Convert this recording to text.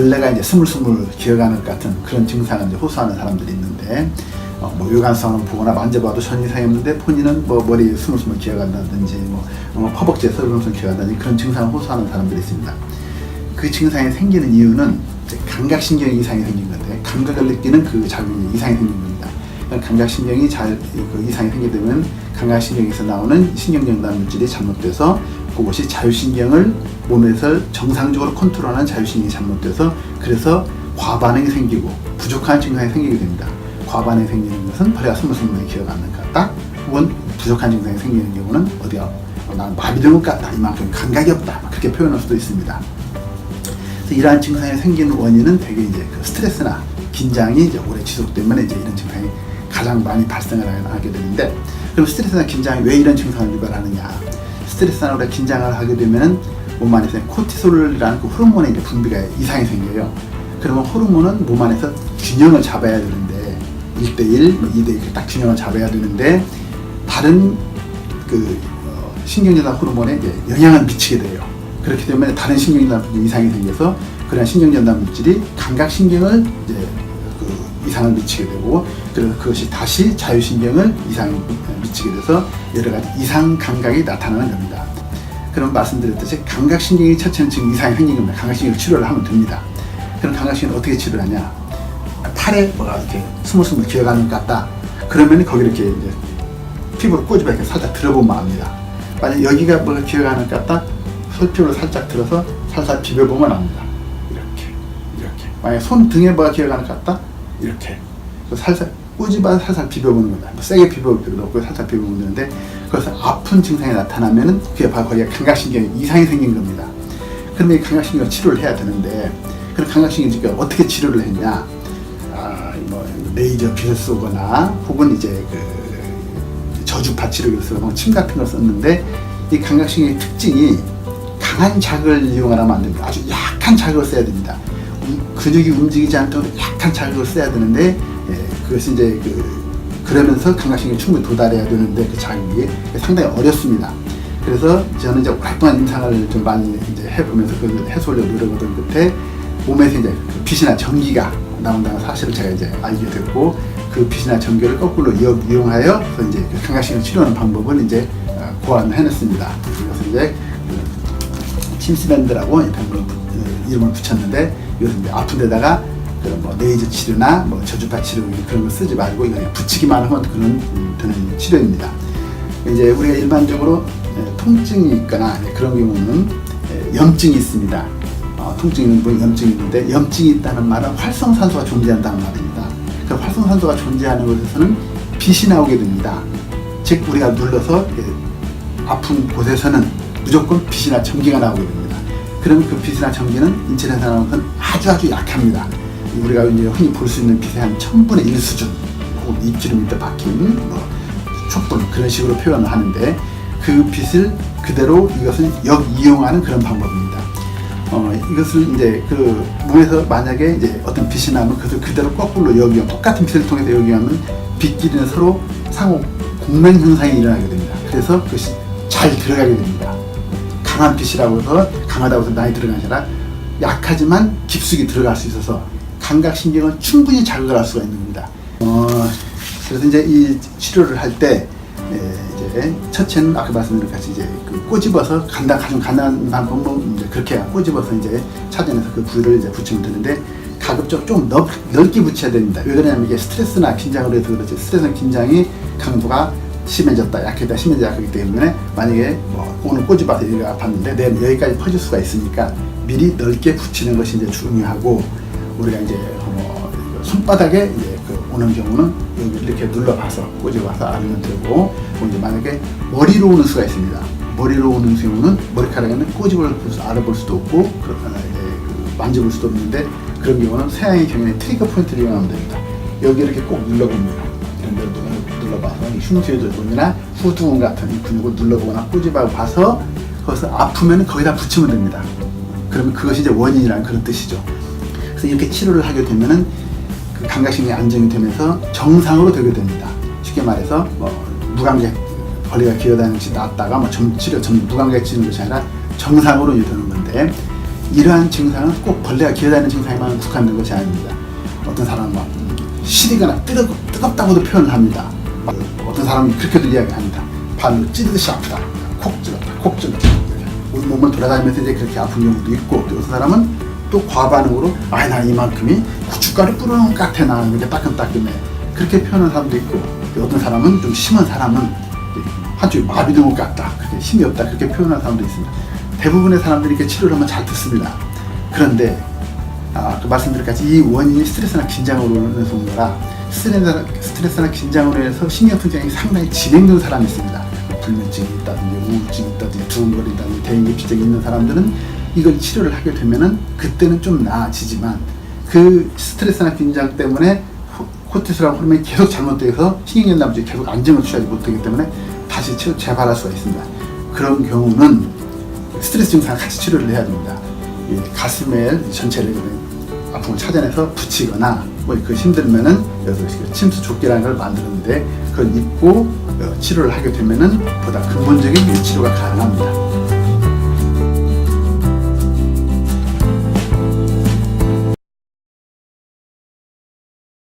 벌레가 이제 스물스물 기어가는 것 같은 그런 증상을 이제 호소하는 사람들이 있는데, 뭐 요관성을 보거나 만져봐도 전혀 이상이 없는데 본인은 뭐 머리에 스물스물 기어간다든지 허벅지에 스물스물 기어간다든지 그런 증상을 호소하는 사람들이 있습니다. 그 증상이 생기는 이유는 이제 감각신경 이상이 생긴 건데, 감각을 느끼는 그 작용이 이상이 생긴 겁니다. 감각신경이 그 이상이 생기게 되면 감각신경에서 나오는 신경전달 물질이 잘못돼서 그것이 자율신경을 몸에서 정상적으로 컨트롤하는 자율신경이 잘못돼서, 그래서 과반응이 생기고 부족한 증상이 생기게 됩니다. 과반응이 생기는 것은 벌레가 스물스물 기어가는 것 같다, 혹은 부족한 증상이 생기는 경우는 어디가 나는 마비된 것 같다, 이만큼 감각이 없다, 그렇게 표현할 수도 있습니다. 그래서 이러한 증상이 생기는 원인은 대개 이제 그 스트레스나 긴장이 이제 오래 지속되면 이제 이런 증상이 가장 많이 발생을 하게 되는데, 그럼 스트레스나 긴장이 왜 이런 증상을 유발하느냐? 스트레스나 오래 긴장을 하게 되면은 몸 안에서 코티솔이라는 그 호르몬의 이제 분비가 이상이 생겨요. 그러면 호르몬은 몸 안에서 균형을 잡아야 되는데, 1대1, 2대1 딱 균형을 잡아야 되는데, 다른 그 신경전달 호르몬에 이제 영향을 미치게 돼요. 그렇기 때문에 다른 신경전달 이상이 생겨서 그런 신경전달 물질이 감각신경을 이제 그 이상을 미치게 되고, 그래서 그것이 다시 자율신경을 이상을 미치게 돼서 여러 가지 이상 감각이 나타나는 겁니다. 그럼 말씀드렸듯이 감각신경이 첫째는 지금 이상이 생긴 겁니다. 감각신경 치료를 하면 됩니다. 그럼 감각신경을 어떻게 치료를 하냐? 팔에 뭐가 이렇게 스물스물 기어가는 것 같다. 그러면 거기 이렇게 이제 피부를 꼬집어 이렇게 살짝 들어보면 압니다. 만약 여기가 뭐가 기어가는 것 같다, 솔피부를 살짝 들어서 살살 비벼보면 압니다. 이렇게. 만약 손등에 뭐가 기어가는 것 같다, 이렇게. 살살 꼬집어 살살 비벼보는 겁니다. 세게 비벼볼 필요도 없고 살살 비벼보면 되는데, 그래서 아픈 증상이 나타나면은 그게 바로 거기가 감각신경에 이상이 생긴 겁니다. 그러면 이 감각신경 치료를 해야 되는데, 그럼 감각신경 어떻게 치료를 했냐? 뭐 레이저 빛을 쏘거나 혹은 이제 그 저주파 치료기를 쓰거나 침 같은 걸 썼는데, 이 감각신경의 특징이 강한 자극을 이용하면 안 됩니다. 아주 약한 자극을 써야 됩니다. 근육이 움직이지 않도록 약한 자극을 써야 되는데, 그것이 이제 그러면서 감각신경이 충분히 도달해야 되는데 그 자극이 상당히 어렵습니다. 그래서 저는 이제 오랫동안 임상을 좀 많이 이제 해보면서 그걸 해소하려고 노력하던 끝에 몸에서 이제 그 빛이나 전기가 나온다는 사실을 제가 이제 알게 됐고, 그 빛이나 전기를 거꾸로 이용하여 이제 그 감각신경 치료하는 방법을 이제 고안을 해냈습니다. 그래서 이제 침스밴드라고 이름을 붙였는데, 이것은 이제 아픈 데다가 그런 뭐 레이저 치료나 뭐 저주파 치료 그런 거 쓰지 말고 이거 그냥 붙이기만 하면 되는 치료입니다. 이제 우리가 일반적으로 통증이 있거나 그런 경우는 염증이 있습니다. 통증이 있는 분 염증이 있는데, 염증이 있다는 말은 활성산소가 존재한다는 말입니다. 그 활성산소가 존재하는 곳에서는 빛이 나오게 됩니다. 즉 우리가 눌러서 아픈 곳에서는 무조건 빛이나 전기가 나오게 됩니다. 그러면 그 빛이나 전기는 인체에서 나오는 것은 아주 약합니다. 우리가 이제 흔히 볼 수 있는 빛의 한 1000분의 1 수준, 혹은 입지름 밑에 박힌 촛불, 그런 식으로 표현을 하는데, 그 빛을 그대로 이것을 역이용하는 그런 방법입니다. 이것을 이제 그 몸에서 만약에 이제 어떤 빛이 나면 그것을 그대로 거꾸로 역이용, 똑같은 빛을 통해서 역이용하면 빛끼리는 서로 상호 공명 현상이 일어나게 됩니다. 그래서 그것이 잘 들어가게 됩니다. 강한 빛이라고 해서 강하다고 해서 많이 들어가는 게 아니라 약하지만 깊숙이 들어갈 수 있어서 감각신경을 충분히 자극을 할 수가 있는 겁니다. 그래서 이제 이 치료를 할 때 이제 첫째는 아까 말씀드린 같이 이제 그 꼬집어서 가장 간단한 방법은 이제 그렇게 꼬집어서 이제 차전에서 그 부위를 이제 붙이면 되는데, 가급적 좀 넓게 붙여야 됩니다. 왜 그러냐면 이게 스트레스나 긴장으로 해서 그렇지, 스트레스나 긴장이 강도가 심해졌다, 약했다, 심해졌다, 약하기 때문에 만약에 뭐 오늘 꼬집어서 여기가 아팠는데 내일 여기까지 퍼질 수가 있으니까 미리 넓게 붙이는 것이 이제 중요하고, 우리가 이제 손바닥에 이제 오는 경우는 여기 이렇게 눌러봐서 꼬집어서 알면 되고, 이제 만약에 머리로 오는 수가 있습니다. 머리로 오는 경우는 머리카락에는 꼬집어서 알아볼 수도 없고, 만져볼 수도 없는데, 그런 경우는 서양의 경우에는 트리거 포인트를 이용하면 됩니다. 여기 이렇게 꼭 눌러봅니다. 이런 데를 눌러봐서 흉쇄도근이나 후두근 같은 이 근육을 눌러보거나 꼬집어 봐서 거기서 아프면 거기다 붙이면 됩니다. 그러면 그것이 이제 원인이라는 그런 뜻이죠. 그래서 이렇게 치료를 하게 되면은 그 감각신경이 안정이 되면서 정상으로 되게 됩니다. 쉽게 말해서 무감각 벌레가 기어다니는 것이 낫다가 무감각 치는 것이 아니라 정상으로 되는 건데, 이러한 증상은 꼭 벌레가 기어다니는 증상에만 국한된 것이 아닙니다. 어떤 사람은 막 시리거나 뜨겁다고도 표현을 합니다. 어떤 사람은 그렇게도 이야기합니다. 발로 찌르듯이 아프다. 콕 찔렀다. 콕 찔렀다. 온 몸을 돌아다니면서 이제 그렇게 아픈 경우도 있고, 또 어떤 사람은 또 과반응으로 나 이만큼이 고춧가루 뿌리는 것 같아. 나 이렇게 따끔따끔해. 그렇게 표현하는 사람도 있고, 또 어떤 사람은 좀 심한 사람은 한쪽이 마비된 것 같다. 그렇게 힘이 없다. 그렇게 표현하는 사람도 있습니다. 대부분의 사람들이 이렇게 치료를 하면 잘 듣습니다. 그런데 그 말씀드린 같이 이 원인이 스트레스나 긴장으로 인해서 온 거라, 스트레스나 긴장으로 인해서 신경통증이 상당히 진행된 사람이 있습니다. 불면증이 있다든지 우울증이 있다든지 두근거린다든지 대인기피증이 있는 사람들은 이걸 치료를 하게 되면은 그때는 좀 나아지지만, 그 스트레스나 긴장 때문에 코르티솔이라는 호르몬이 계속 잘못돼서 신경전달물질이 계속 안정을 취하지 못하기 때문에 다시 재발할 수가 있습니다. 그런 경우는 스트레스 증상을 같이 치료를 해야 됩니다. 가슴에 전체를 아픔을 찾아내서 붙이거나, 그 힘들면은 여기서 침수 조끼라는 걸 만드는데 그걸 입고 치료를 하게 되면은 보다 근본적인 치료가 가능합니다.